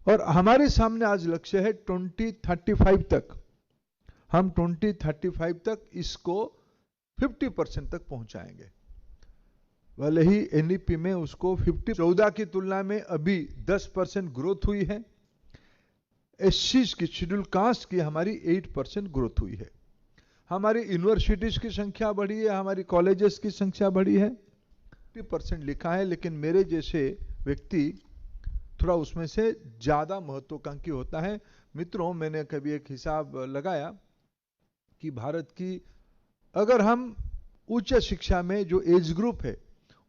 और हमारे सामने आज लक्ष्य है 2035 तक, हम 2035 तक इसको 50% तक पहुंचाएंगे। भले ही एनईपी में उसको 14 की तुलना में अभी 10% ग्रोथ हुई है। एससीज की, शेड्यूल कास्ट की हमारी 8% ग्रोथ हुई है। हमारी यूनिवर्सिटीज की संख्या बढ़ी है, हमारी कॉलेजेस की संख्या बढ़ी है। 50% लिखा है, लेकिन मेरे जैसे व्यक्ति थोड़ा उसमें से ज्यादा महत्वाकांक्षी होता है। मित्रों, मैंने कभी एक हिसाब लगाया कि भारत की अगर हम उच्च शिक्षा में जो एज ग्रुप है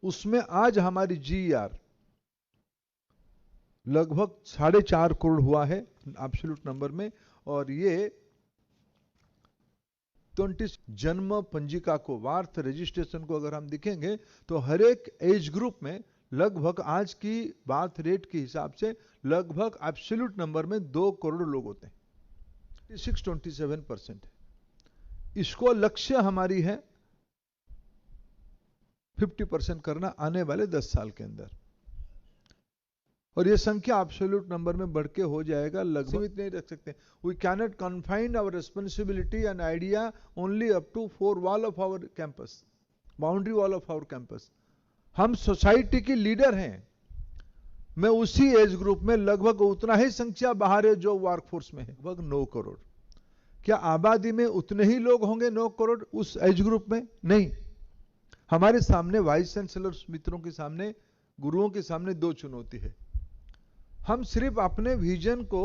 उसमें आज हमारी जीईआर लगभग 4.5 करोड़ हुआ है एब्सोल्यूट नंबर में। और ये 20 जन्म पंजिका को, वार्थ रजिस्ट्रेशन को अगर हम देखेंगे तो हर एक एज ग्रुप में लगभग आज की बार्थ रेट के हिसाब से लगभग एब्सोल्यूट नंबर में 2 करोड़ लोग होते हैं। 27% है। इसको लक्ष्य हमारी है 50% करना आने वाले 10 साल के अंदर। और ये संख्या एब्सोल्यूट नंबर में बढ़ के हो जाएगा, लगभग सीमित नहीं रख सकते। We cannot confine our responsibility and idea only up to 4 wall of our campus, boundary wall of our campus. हम सोसाइटी की लीडर हैं। मैं उसी एज ग्रुप में लगभग उतना ही संख्या बाहर है जो वर्कफोर्स में है, लगभग 9 करोड़। क्या आबादी में उतने ही लोग होंगे 9 करोड़ उस एज ग्रुप में? नहीं। हमारे सामने वाइस चांसलर मित्रों के सामने, गुरुओं के सामने 2 चुनौती है। हम सिर्फ अपने विजन को,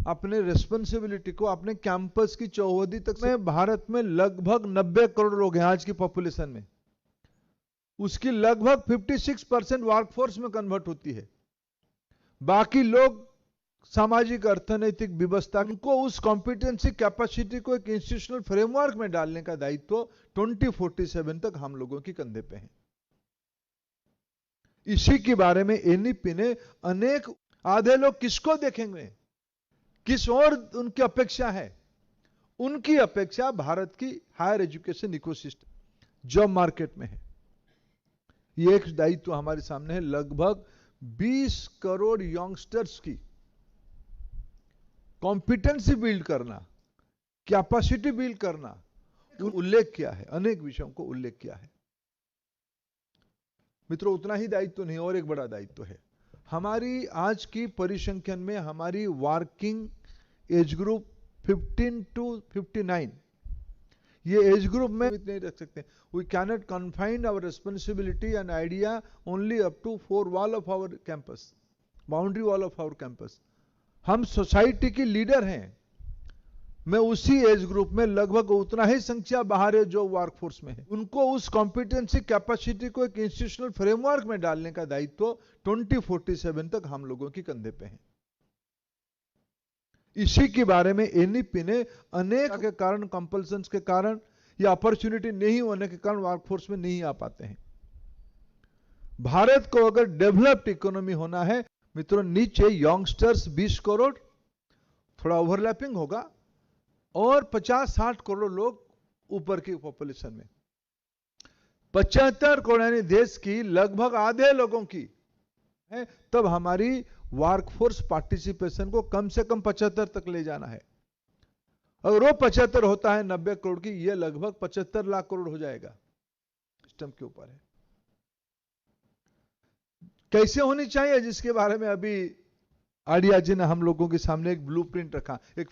अपने रिस्पॉन्सिबिलिटी को अपने कैंपस की चौहदी तक में, भारत में लगभग 90 करोड़ लोग हैं आज की पॉपुलेशन में, उसकी लगभग 56% वर्कफोर्स में कन्वर्ट होती है। बाकी लोग सामाजिक अर्थनैतिक व्यवस्था को, उस कॉम्पिटेंसी कैपेसिटी को एक इंस्टीट्यूशनल फ्रेमवर्क में डालने का दायित्व 2047 तक हम लोगों के कंधे पे है। इसी के बारे में एनईपी ने अनेक, आधे लोग किसको देखेंगे, किस और उनकी अपेक्षा है? उनकी अपेक्षा भारत की higher education ecosystem, job market में है। ये एक दायित्व हमारे सामने है। लगभग 20 करोड़ यंगस्टर्स की कॉम्पिटेंसी बिल्ड करना, कैपेसिटी बिल्ड करना, उल्लेख किया है, अनेक विषयों को उल्लेख किया है। मित्रों, उतना ही दायित्व नहीं, और एक बड़ा दायित्व है। हमारी आज की परिसंख्यन में हमारी वर्किंग एज ग्रुप 15 to 59, ये एज ग्रुप में नहीं रख सकते। We cannot confine our responsibility and idea only up to 4 wall of our campus, boundary wall of our campus. हम सोसाइटी की लीडर हैं। मैं उसी एज ग्रुप में लगभग उतना ही संख्या बाहर है जो वर्कफोर्स में है। उनको उस कॉम्पिटेंसी कैपेसिटी को एक इंस्टीट्यूशनल फ्रेमवर्क में डालने का दायित्व 2047 तक हम लोगों के कंधे पे है। इसी के बारे में एनईपी ने अनेक के कारण, कंपल्सन्स के कारण या अपॉर्चुनिटी नहीं होने के कारण वर्कफोर्स में नहीं आ पाते हैं। भारत को अगर डेवलप्ड इकोनॉमी होना है मित्रों, नीचे यंगस्टर्स 20 करोड़, थोड़ा ओवरलैपिंग होगा, और 50-60 करोड़ लोग ऊपर की पॉपुलेशन में। 75 करोड़ यानी देश की लगभग आधे लोगों की है, तब हमारी वर्कफोर्स पार्टिसिपेशन को कम से कम 75 तक ले जाना है। अगर वो 75 होता है 90 करोड़ की, ये लगभग 75 लाख करोड़ हो जाएगा। सिस्टम के ऊपर है कैसे होनी चाहिए, जिसके बारे में अभी आडिया जी ने हम लोगों के सामने एक ब्लूप्रिंट रखा, एक